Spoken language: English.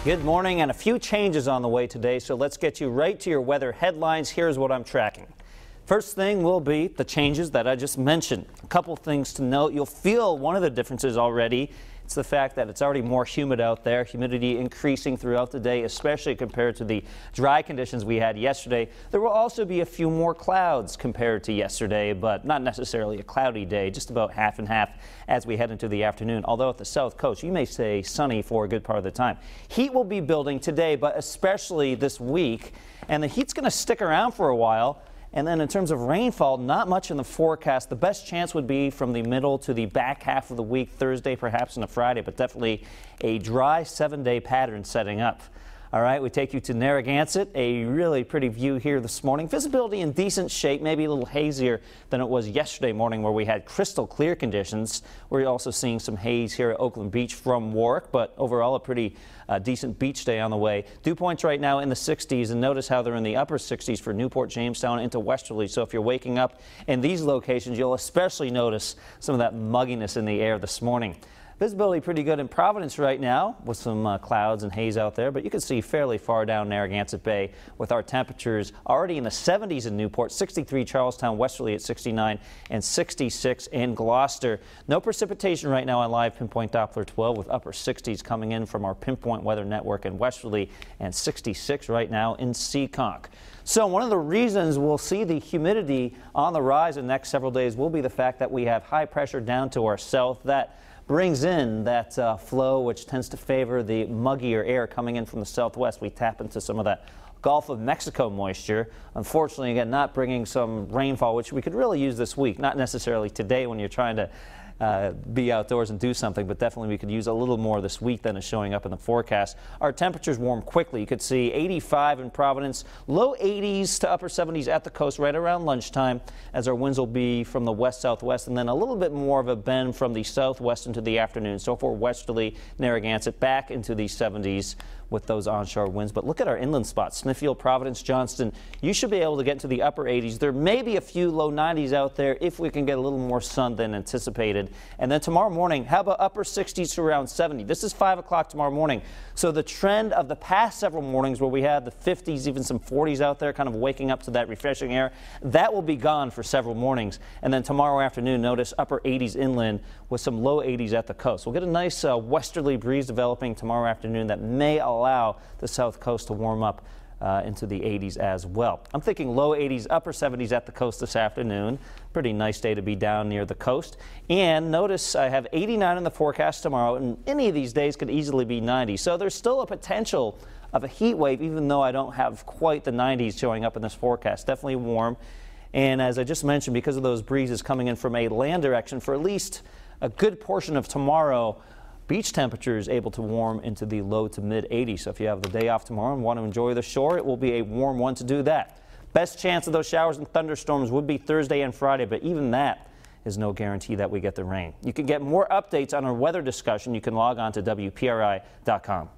Good morning, and a few changes on the way today, so let's get you right to your weather headlines. Here's what I'm tracking. First thing will be the changes that I just mentioned. A couple things to note. You'll feel one of the differences already. It's the fact that it's already more humid out there. Humidity increasing throughout the day, especially compared to the dry conditions we had yesterday. There will also be a few more clouds compared to yesterday, but not necessarily a cloudy day, just about half and half as we head into the afternoon. Although at the south coast, you may say sunny for a good part of the time. Heat will be building today, but especially this week, and the heat's going to stick around for a while. And then in terms of rainfall, not much in the forecast. The best chance would be from the middle to the back half of the week, Thursday, perhaps into Friday, but definitely a dry 7-day pattern setting up. All right, we take you to Narragansett, a really pretty view here this morning. Visibility in decent shape, maybe a little hazier than it was yesterday morning where we had crystal clear conditions. We're also seeing some haze here at Oakland Beach from Warwick, but overall a pretty decent beach day on the way. Dew points right now in the 60s, and notice how they're in the upper 60s for Newport, Jamestown into Westerly. So if you're waking up in these locations, you'll especially notice some of that mugginess in the air this morning. Visibility pretty good in Providence right now with some clouds and haze out there, but you can see fairly far down Narragansett Bay with our temperatures already in the 70s in Newport, 63 Charlestown, Westerly at 69, and 66 in Gloucester. No precipitation right now on live Pinpoint Doppler 12 with upper 60s coming in from our Pinpoint Weather Network in Westerly, and 66 right now in Seekonk. So one of the reasons we'll see the humidity on the rise in the next several days will be the fact that we have high pressure down to our south that brings in that flow which tends to favor the muggier air coming in from the southwest. We tap into some of that Gulf of Mexico moisture. Unfortunately, again, not bringing some rainfall, which we could really use this week. Not necessarily today when you're trying to be outdoors and do something, but definitely we could use a little more this week than is showing up in the forecast. Our temperatures warm quickly. You could see 85 in Providence, low 80s to upper 70s at the coast right around lunchtime, as our winds will be from the west-southwest, and then a little bit more of a bend from the southwest into the afternoon. So for Westerly, Narragansett, back into the 70s with those onshore winds. But look at our inland spots, Smithfield, Providence, Johnston. You should be able to get into the upper 80s. There may be a few low 90s out there if we can get a little more sun than anticipated. And then tomorrow morning, how about upper 60s to around 70? This is 5 o'clock tomorrow morning. So the trend of the past several mornings where we had the 50s, even some 40s out there, kind of waking up to that refreshing air, that will be gone for several mornings. And then tomorrow afternoon, notice upper 80s inland with some low 80s at the coast. We'll get a nice westerly breeze developing tomorrow afternoon that may allow the south coast to warm up into the 80s as well. I'm thinking low 80s, upper 70s at the coast this afternoon. Pretty nice day to be down near the coast. And notice I have 89 in the forecast tomorrow, and any of these days could easily be 90. So there's still a potential of a heat wave, even though I don't have quite the 90s showing up in this forecast. Definitely warm. And as I just mentioned, because of those breezes coming in from a land direction for at least a good portion of tomorrow, beach temperatures able to warm into the low to mid 80s. So if you have the day off tomorrow and want to enjoy the shore, it will be a warm one to do that. Best chance of those showers and thunderstorms would be Thursday and Friday, but even that is no guarantee that we get the rain. You can get more updates on our weather discussion. You can log on to WPRI.com.